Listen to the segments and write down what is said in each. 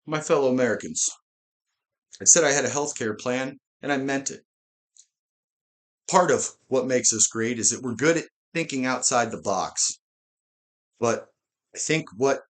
My fellow Americans, I said I had a healthcare plan, and I meant it. Part of what makes us great is that we're good at thinking outside the box. But I think what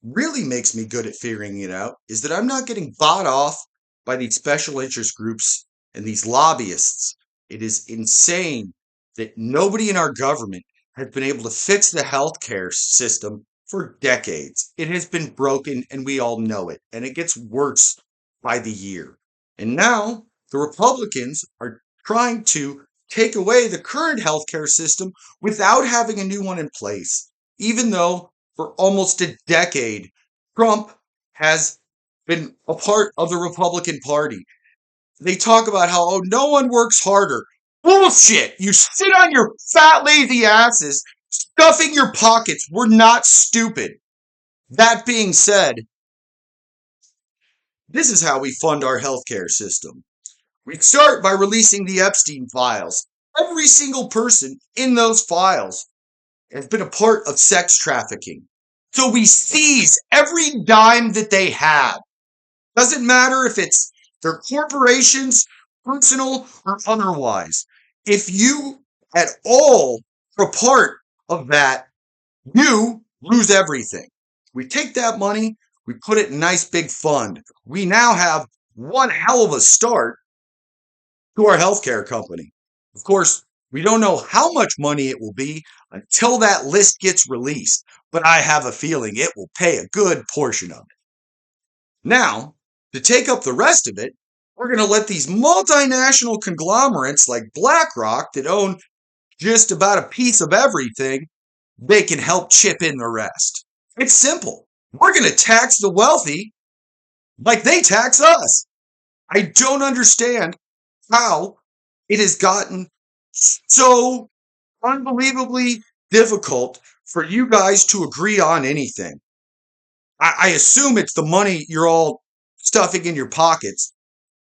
really makes me good at figuring it out is that I'm not getting bought off by these special interest groups and these lobbyists. It is insane that nobody in our government has been able to fix the healthcare system for decades. It has been broken, and we all know it, and it gets worse by the year. And now the Republicans are trying to take away the current healthcare system without having a new one in place, even though for almost a decade, Trump has been a part of the Republican Party. They talk about how, oh, no one works harder. Bullshit! You sit on your fat, lazy asses, stuffing your pockets. We're not stupid. That being said, this is how we fund our healthcare system. We start by releasing the Epstein files. Every single person in those files has been a part of sex trafficking. So we seize every dime that they have. Doesn't matter if it's their corporations, personal or otherwise. If you at all are part of that, you lose everything. We take that money, we put it in a nice big fund. We now have one hell of a start to our healthcare company. Of course, we don't know how much money it will be until that list gets released, but I have a feeling it will pay a good portion of it. Now, to take up the rest of it, we're going to let these multinational conglomerates like BlackRock that own just about a piece of everything, they can help chip in the rest. It's simple. We're going to tax the wealthy like they tax us. I don't understand how it has gotten so unbelievably difficult for you guys to agree on anything. I assume it's the money you're all stuffing in your pockets.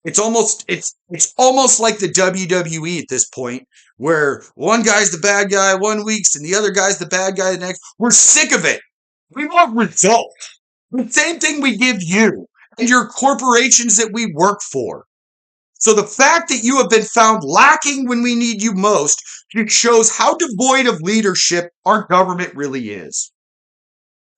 It's almost like the WWE at this point, where one guy's the bad guy one week and the other guy's the bad guy the next. We're sick of it. We want results. The same thing we give you and your corporations that we work for. So the fact that you have been found lacking when we need you most shows how devoid of leadership our government really is.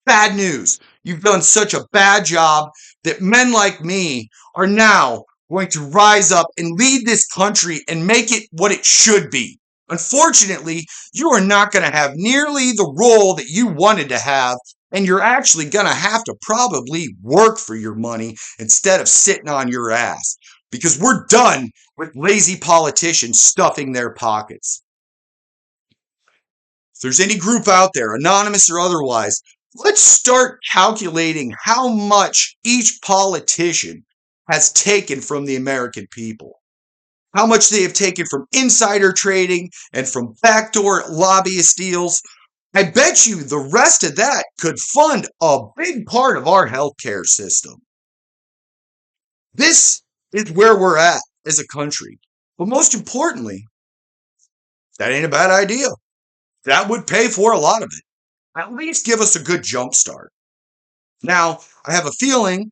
Bad news. You've done such a bad job that men like me are now going to rise up and lead this country and make it what it should be. Unfortunately, you are not going to have nearly the role that you wanted to have, and you're actually going to have to probably work for your money instead of sitting on your ass, because we're done with lazy politicians stuffing their pockets. If there's any group out there, anonymous or otherwise, let's start calculating how much each politician has taken from the American people. How much they have taken from insider trading and from backdoor lobbyist deals. I bet you the rest of that could fund a big part of our healthcare system. This is where we're at as a country. But most importantly, that ain't a bad idea. That would pay for a lot of it. At least give us a good jump start. Now, I have a feeling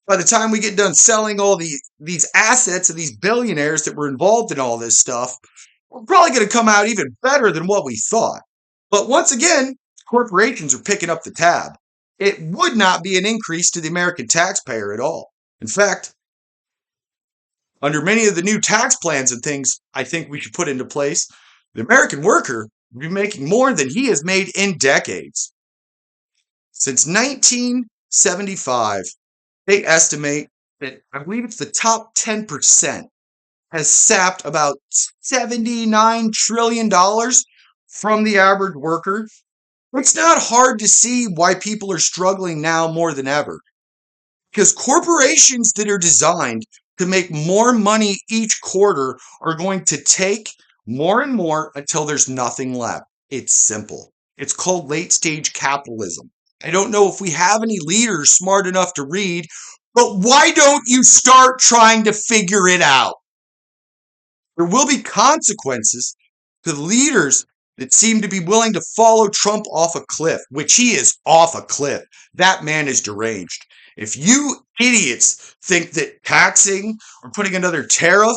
by the time we get done selling all these assets of these billionaires that were involved in all this stuff, we're probably going to come out even better than what we thought. But once again, corporations are picking up the tab. It would not be an increase to the American taxpayer at all. In fact, under many of the new tax plans and things I think we should put into place, the American worker will be making more than he has made in decades. Since 1975, they estimate that, I believe it's the top 10%, has sapped about $79 trillion from the average worker. It's not hard to see why people are struggling now more than ever. Because corporations that are designed to make more money each quarter are going to take more and more until there's nothing left. It's simple. It's called late stage capitalism. I don't know if we have any leaders smart enough to read, but why don't you start trying to figure it out? There will be consequences to the leaders that seem to be willing to follow Trump off a cliff, which he is off a cliff. That man is deranged. If you idiots think that taxing or putting another tariff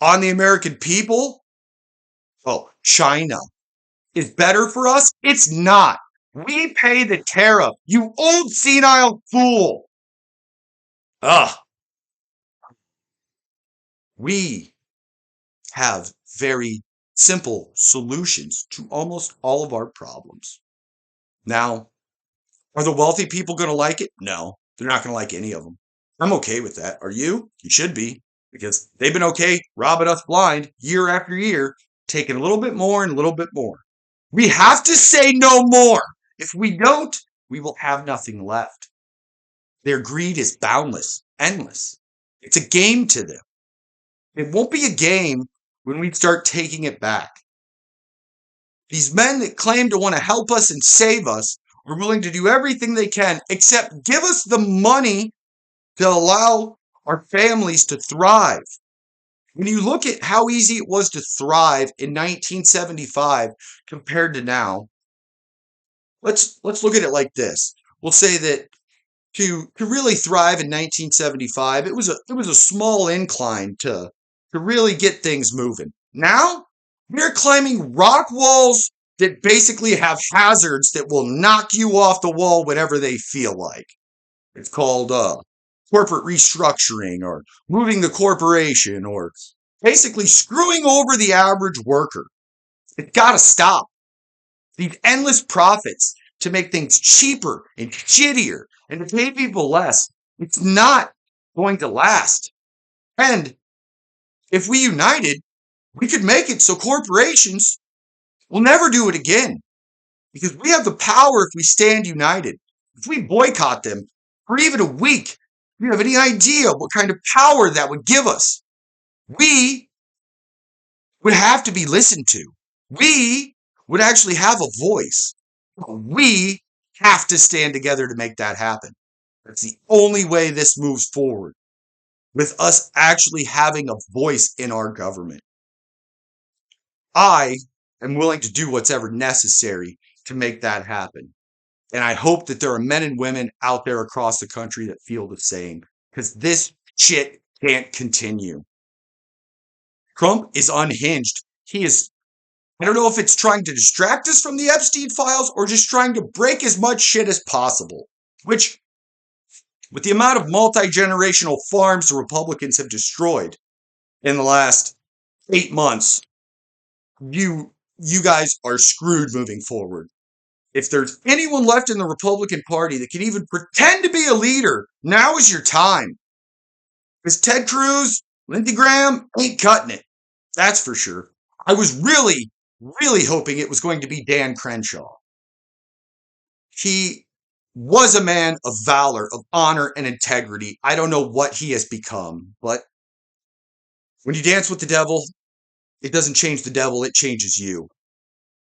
on the American people, oh, China, is better for us? It's not. We pay the tariff, you old senile fool. Ugh. We have very simple solutions to almost all of our problems. Now, are the wealthy people going to like it? No, they're not going to like any of them. I'm okay with that. Are you? You should be, because they've been okay robbing us blind year after year, taking a little bit more and a little bit more. We have to say no more. If we don't, we will have nothing left. Their greed is boundless, endless. It's a game to them. It won't be a game when we start taking it back. These men that claim to want to help us and save us are willing to do everything they can except give us the money to allow our families to thrive. When you look at how easy it was to thrive in 1975 compared to now, let's look at it like this. We'll say that to really thrive in 1975, it was a small incline to really get things moving. Now we're climbing rock walls that basically have hazards that will knock you off the wall whenever they feel like. It's called corporate restructuring, or moving the corporation, or basically screwing over the average worker. It's got to stop. These endless profits to make things cheaper and shittier and to pay people less, it's not going to last. And if we united, we could make it so corporations will never do it again, because we have the power if we stand united. If we boycott them for even a week, do you have any idea what kind of power that would give us? We would have to be listened to. We would actually have a voice. We have to stand together to make that happen. That's the only way this moves forward, with us actually having a voice in our government. I am willing to do whatever necessary to make that happen. And I hope that there are men and women out there across the country that feel the same, because this shit can't continue. Trump is unhinged. I don't know if it's trying to distract us from the Epstein files or just trying to break as much shit as possible, which, with the amount of multi-generational farms the Republicans have destroyed in the last 8 months, you guys are screwed moving forward. If there's anyone left in the Republican Party that can even pretend to be a leader, now is your time. Because Ted Cruz, Lindsey Graham ain't cutting it. That's for sure. I was really hoping it was going to be Dan Crenshaw. He was a man of valor, of honor, and integrity. I don't know what he has become, but when you dance with the devil, it doesn't change the devil, it changes you.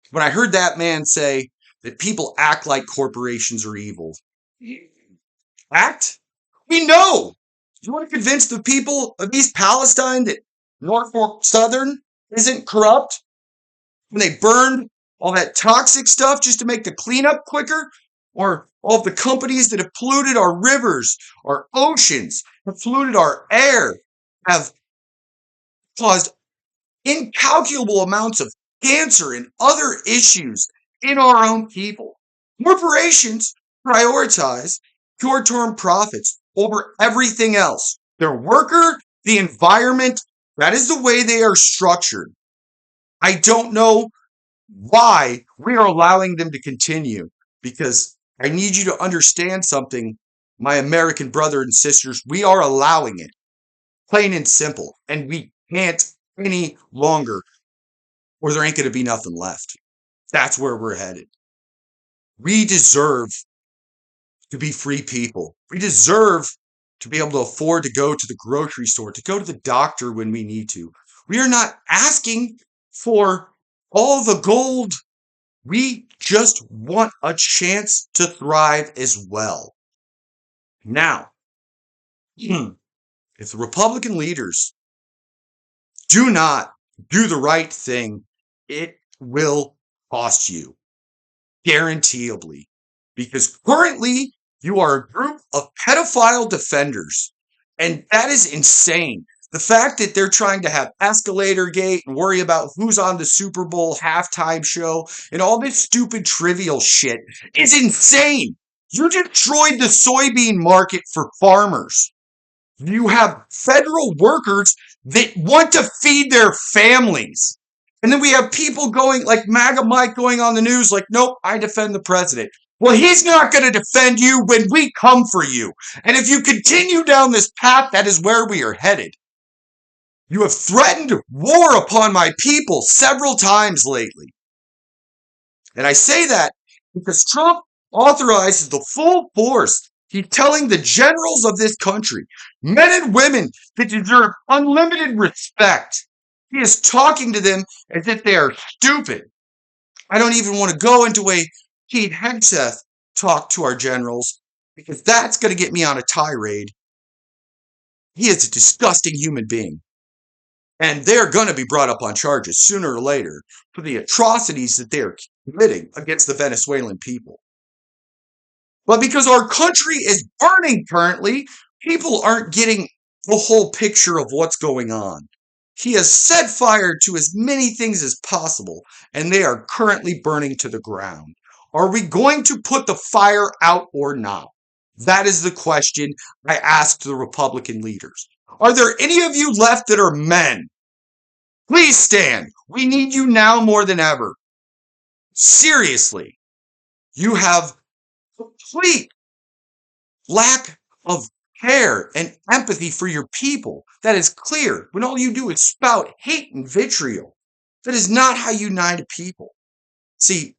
When I heard that man say that people act like corporations are evil, act? We know! You want to convince the people of East Palestine that Norfolk Southern isn't corrupt? When they burned all that toxic stuff just to make the cleanup quicker? Or all of the companies that have polluted our rivers, our oceans, have polluted our air, have caused incalculable amounts of cancer and other issues in our own people. Corporations prioritize short-term profits over everything else. Their worker, the environment, that is the way they are structured. I don't know why we are allowing them to continue, because I need you to understand something, my American brothers and sisters. We are allowing it, plain and simple, and we can't any longer, or there ain't going to be nothing left. That's where we're headed. We deserve to be free people. We deserve to be able to afford to go to the grocery store, to go to the doctor when we need to. We are not asking for all the gold. We just want a chance to thrive as well. Now, if the Republican leaders do not do the right thing, it will cost you, guaranteeably. Because currently, You are a group of pedophile defenders. And that is insane. The fact that they're trying to have Escalator Gate and worry about who's on the Super Bowl halftime show and all this stupid trivial shit is insane. You destroyed the soybean market for farmers. You have federal workers that want to feed their families. And then we have people going like MAGA Mike going on the news like, nope, I defend the president. Well, he's not going to defend you when we come for you. And if you continue down this path, that is where we are headed. You have threatened war upon my people several times lately. And I say that because Trump authorizes the full force. He's telling the generals of this country, men and women that deserve unlimited respect. He is talking to them as if they are stupid. I don't even want to go into a Pete Hegseth talk to our generals because that's going to get me on a tirade. He is a disgusting human being. And they're going to be brought up on charges sooner or later for the atrocities that they are committing against the Venezuelan people. But because our country is burning currently, people aren't getting the whole picture of what's going on. He has set fire to as many things as possible, and they are currently burning to the ground. Are we going to put the fire out or not? That is the question I asked the Republican leaders. Are there any of you left that are men? Please stand. We need you now more than ever. Seriously, you have complete lack of care and empathy for your people. That is clear when all you do is spout hate and vitriol. That is not how you unite a people. See,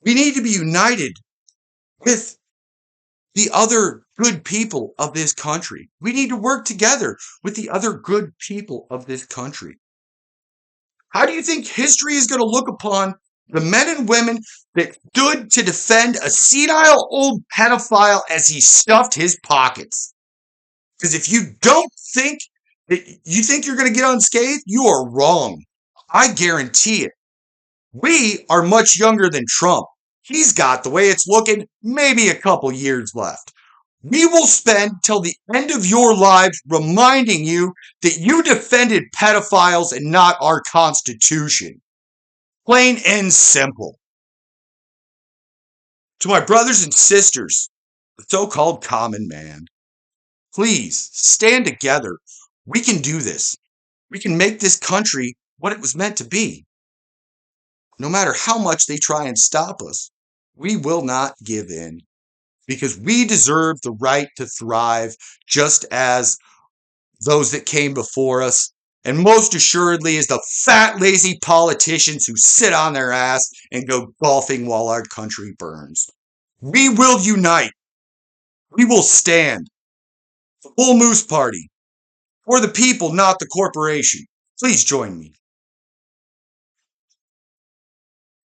we need to be united with the other good people of this country. We need to work together with the other good people of this country. How do you think history is going to look upon the men and women that stood to defend a senile old pedophile as he stuffed his pockets? Because if you don't think that you think you're going to get unscathed, you are wrong. I guarantee it. We are much younger than Trump. He's got, the way it's looking, maybe a couple years left. We will spend till the end of your lives reminding you that you defended pedophiles and not our Constitution. Plain and simple. To my brothers and sisters, the so-called common man, please stand together. We can do this. We can make this country what it was meant to be. No matter how much they try and stop us, we will not give in because we deserve the right to thrive just as those that came before us, and most assuredly as the fat, lazy politicians who sit on their ass and go golfing while our country burns. We will unite. We will stand. The Bull Moose Party. For the people, not the corporation. Please join me.